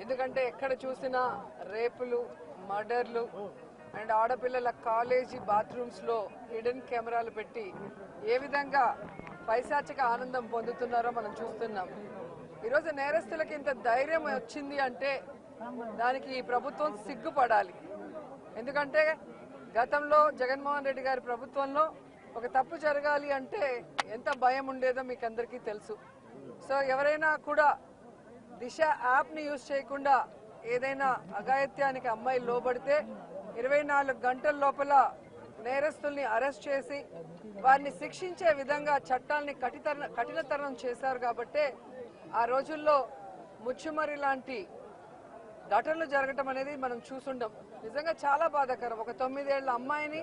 ఎందుకంటే ఎక్కడ చూసినా రేపులు, మర్డర్లు అండ్ ఆడపిల్లల కాలేజీ బాత్రూమ్స్ లో హిడెన్ కెమెరాలు పెట్టి ఏ విధంగా పైశాచిక ఆనందం పొందుతున్నారో మనం చూస్తున్నాం. ఈరోజు నేరస్తులకి ఇంత ధైర్యం వచ్చింది అంటే దానికి ఈ ప్రభుత్వం సిగ్గుపడాలి. ఎందుకంటే గతంలో జగన్మోహన్ రెడ్డి గారి ప్రభుత్వంలో ఒక తప్పు జరగాలి అంటే ఎంత భయం ఉండేదో మీకు అందరికీ తెలుసు. సో ఎవరైనా కూడా దిశ యాప్ని యూజ్ చేయకుండా ఏదైనా అఘాయిత్యానికి అమ్మాయి లోబడితే 24 గంటల లోపల నేరస్తుల్ని అరెస్ట్ చేసి వారిని శిక్షించే విధంగా చట్టాలని కఠినతరం చేశారు. కాబట్టి ఆ రోజుల్లో ముచ్చుమరి లాంటి ఘటనలు జరగటం అనేది మనం చూసుండం. నిజంగా చాలా బాధాకరం. ఒక 9 ఏళ్ల అమ్మాయిని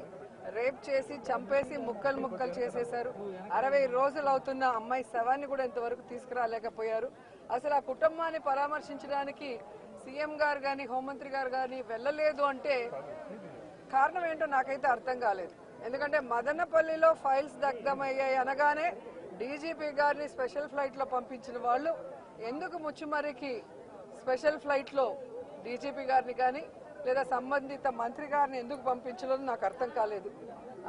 రేప్ చేసి చంపేసి ముక్కలు ముక్కలు చేసేశారు. 60 రోజులు అవుతున్న అమ్మాయి శవాన్ని కూడా ఇంతవరకు తీసుకురాలేకపోయారు. అసలు ఆ కుటుంబాన్ని పరామర్శించడానికి సీఎం గారు కానీ హోంమంత్రి గారు కానీ వెళ్ళలేదు అంటే కారణం ఏంటో నాకైతే అర్థం కాలేదు. ఎందుకంటే మదనపల్లిలో ఫైల్స్ దగ్ధమయ్యాయి అనగానే డీజీపీ గారిని స్పెషల్ ఫ్లైట్లో పంపించిన వాళ్ళు ఎందుకు ముచ్చుమరికి స్పెషల్ ఫ్లైట్లో డీజీపీ గారిని కానీ లేదా సంబంధిత మంత్రి గారిని ఎందుకు పంపించలేదో నాకు అర్థం కాలేదు.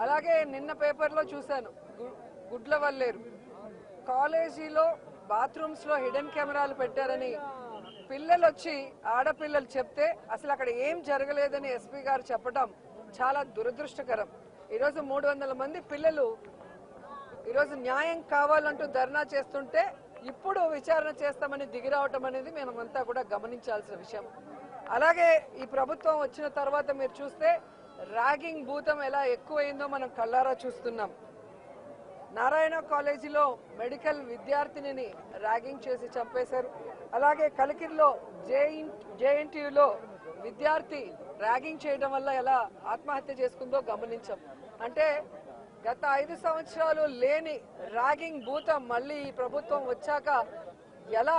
అలాగే నిన్న పేపర్లో చూశాను, గుడ్లవల్లేరు కాలేజీలో బాత్రూమ్స్లో హిడెన్ కెమెరాలు పెట్టారని పిల్లలు వచ్చి ఆడపిల్లలు చెప్తే అసలు అక్కడ ఏం జరగలేదని ఎస్పీ గారు చెప్పడం చాలా దురదృష్టకరం. ఈరోజు 300 మంది పిల్లలు ఈరోజు న్యాయం కావాలంటూ ధర్నా చేస్తుంటే ఇప్పుడు విచారణ చేస్తామని దిగిరావటం అనేది మేమంతా కూడా గమనించాల్సిన విషయం. అలాగే ఈ ప్రభుత్వం వచ్చిన తర్వాత మీరు చూస్తే ర్యాగింగ్ భూతం ఎలా ఎక్కువైందో మనం కళ్ళారా చూస్తున్నాం. నారాయణ కాలేజీలో మెడికల్ విద్యార్థినిని ర్యాగింగ్ చేసి చంపేశారు. అలాగే కలికిరిలో జేఎన్టీయూలో విద్యార్థి ర్యాగింగ్ చేయడం వల్ల ఎలా ఆత్మహత్య చేసుకుందో గమనించాం. అంటే గత 5 సంవత్సరాలు లేని ర్యాగింగ్ భూతం మళ్ళీ ఈ ప్రభుత్వం వచ్చాక ఎలా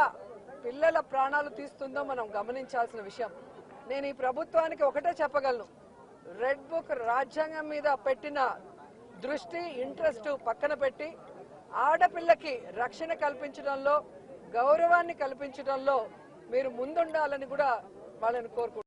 పిల్లల ప్రాణాలు తీస్తుందో మనం గమనించాల్సిన విషయం. నేను ఈ ప్రభుత్వానికి ఒకటే చెప్పగలను, రెడ్ బుక్ రాజ్యాంగం మీద పెట్టిన దృష్టి ఇంట్రెస్ట్ పక్కన పెట్టి ఆడపిల్లకి రక్షణ కల్పించడంలో, గౌరవాన్ని కల్పించడంలో మీరు ముందుండాలని కూడా వాళ్ళని కోరుకుంటున్నాను.